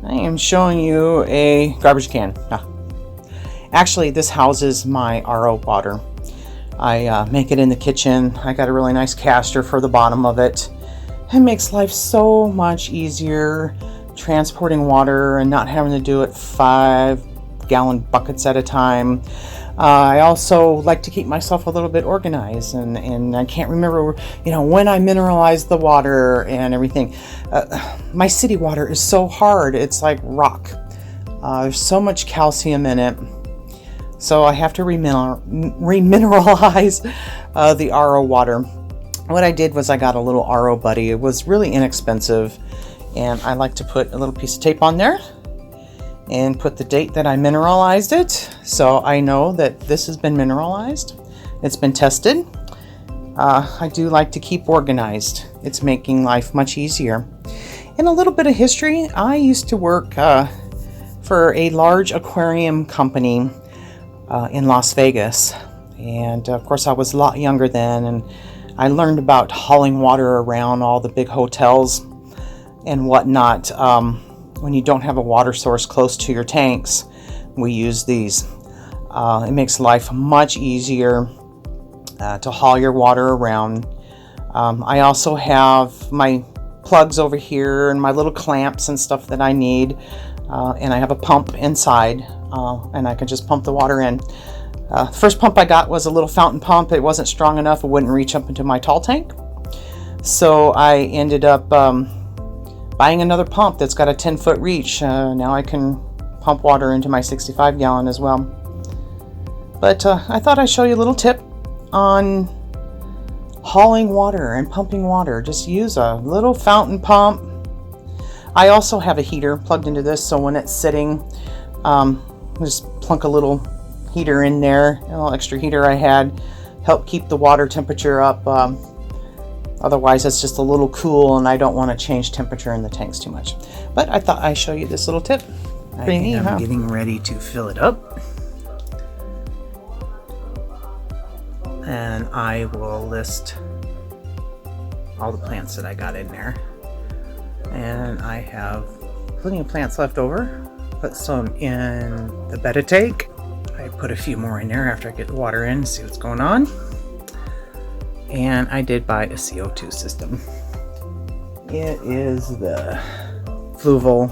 I am showing you a garbage can. Actually, this houses my RO water. I make it in the kitchen. I got a really nice caster for the bottom of it. It makes life so much easier transporting water and not having to do it 5-gallon buckets at a time. I also like to keep myself a little bit organized, and I can't remember, when I mineralize the water and everything. My city water is so hard. It's like rock. There's so much calcium in it. So I have to remineralize the RO water. What I did was I got a little RO buddy. It was really inexpensive, and I like to put a little piece of tape on there and put the date that I mineralized it, so I know that this has been mineralized. It's been tested. I do like to keep organized. It's making life much easier. And a little bit of history. I used to work for a large aquarium company in Las Vegas, and of course I was a lot younger then, and I learned about hauling water around all the big hotels and whatnot. When you don't have a water source close to your tanks, we use these. It makes life much easier to haul your water around. I also have my plugs over here and my little clamps and stuff that I need, and I have a pump inside, and I can just pump the water in. The first pump I got was a little fountain pump. It wasn't strong enough. It wouldn't reach up into my tall tank, so I ended up buying another pump that's got a 10-foot reach. Now I can pump water into my 65-gallon as well. But I thought I'd show you a little tip on hauling water and pumping water. Just use a little fountain pump. I also have a heater plugged into this, so when it's sitting, just plunk a little heater in there. A little extra heater I had help keep the water temperature up. Otherwise, it's just a little cool, and I don't want to change temperature in the tanks too much. But I thought I'd show you this little tip. Pretty neat, huh? I'm getting ready to fill it up. And I will list all the plants that I got in there. And I have plenty of plants left over. Put some in the betta tank. I put a few more in there after I get the water in, see what's going on. And I did buy a CO2 system. It is the Fluval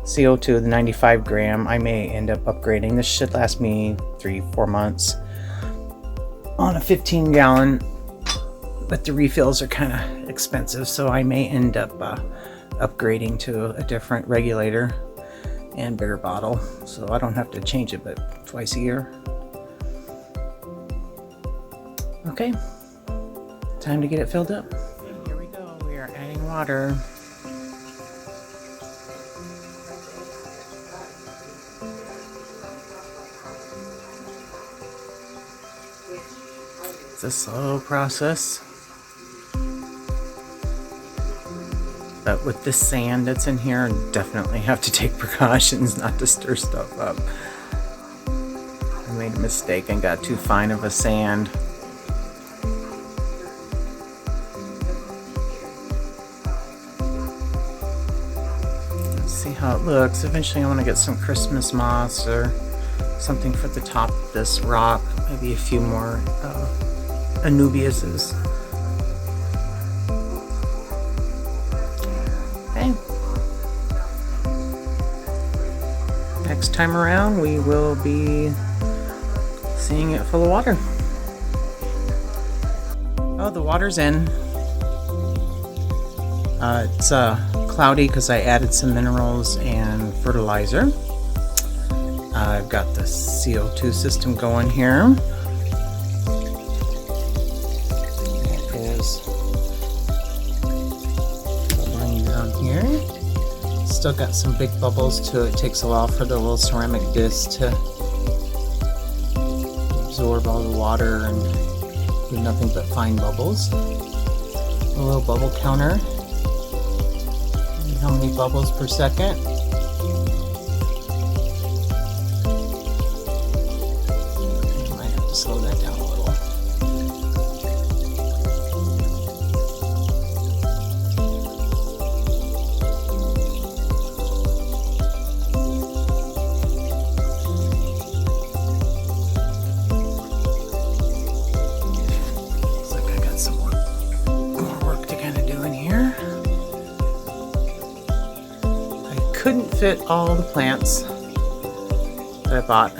CO2, the 95 gram. I may end up upgrading. This should last me 3-4 months on a 15-gallon, but the refills are kind of expensive, so I may end up upgrading to a different regulator and bigger bottle, so I don't have to change it but twice a year. Okay, time to get it filled up. Okay, here we go. We are adding water. It's a slow process, but with this sand that's in here, I definitely have to take precautions not to stir stuff up. I made a mistake and got too fine of a sand. See how it looks. Eventually I want to get some Christmas moss or something for the top of this rock, maybe a few more Anubiases. Okay. Next time around we will be seeing it full of water. Oh, the water's in. It's cloudy because I added some minerals and fertilizer. I've got the CO2 system going here. It is bubbling down here. Still got some big bubbles to it. It takes a while for the little ceramic disc to absorb all the water and do nothing but fine bubbles. A little bubble counter. How many bubbles per second? I might have to slow that down a little. couldn't fit all the plants that I bought.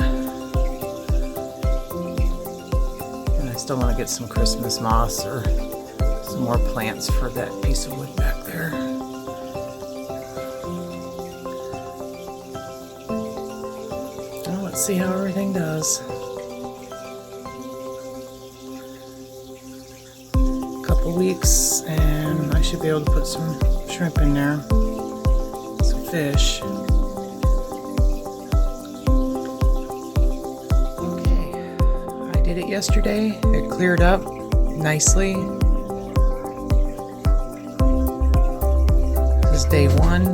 And I still want to get some Christmas moss or some more plants for that piece of wood back there. Well, let's see how everything does. Weeks and I should be able to put some shrimp in there, some fish. Okay, I did it yesterday. It cleared up nicely. This is day 1.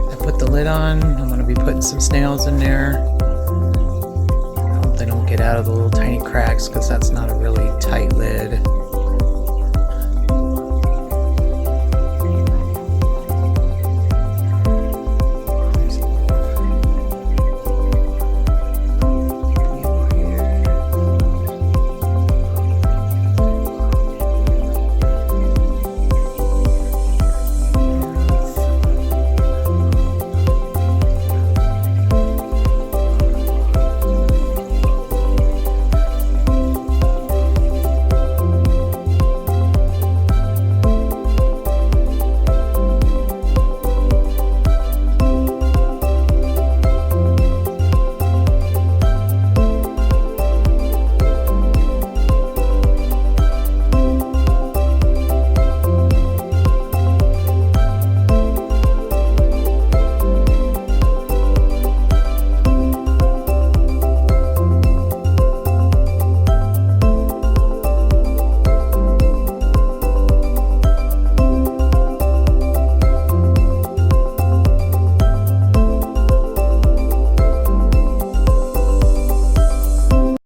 I put the lid on. I'm going to be putting some snails in there. They don't get out of the little tiny cracks because that's not a really tight lid.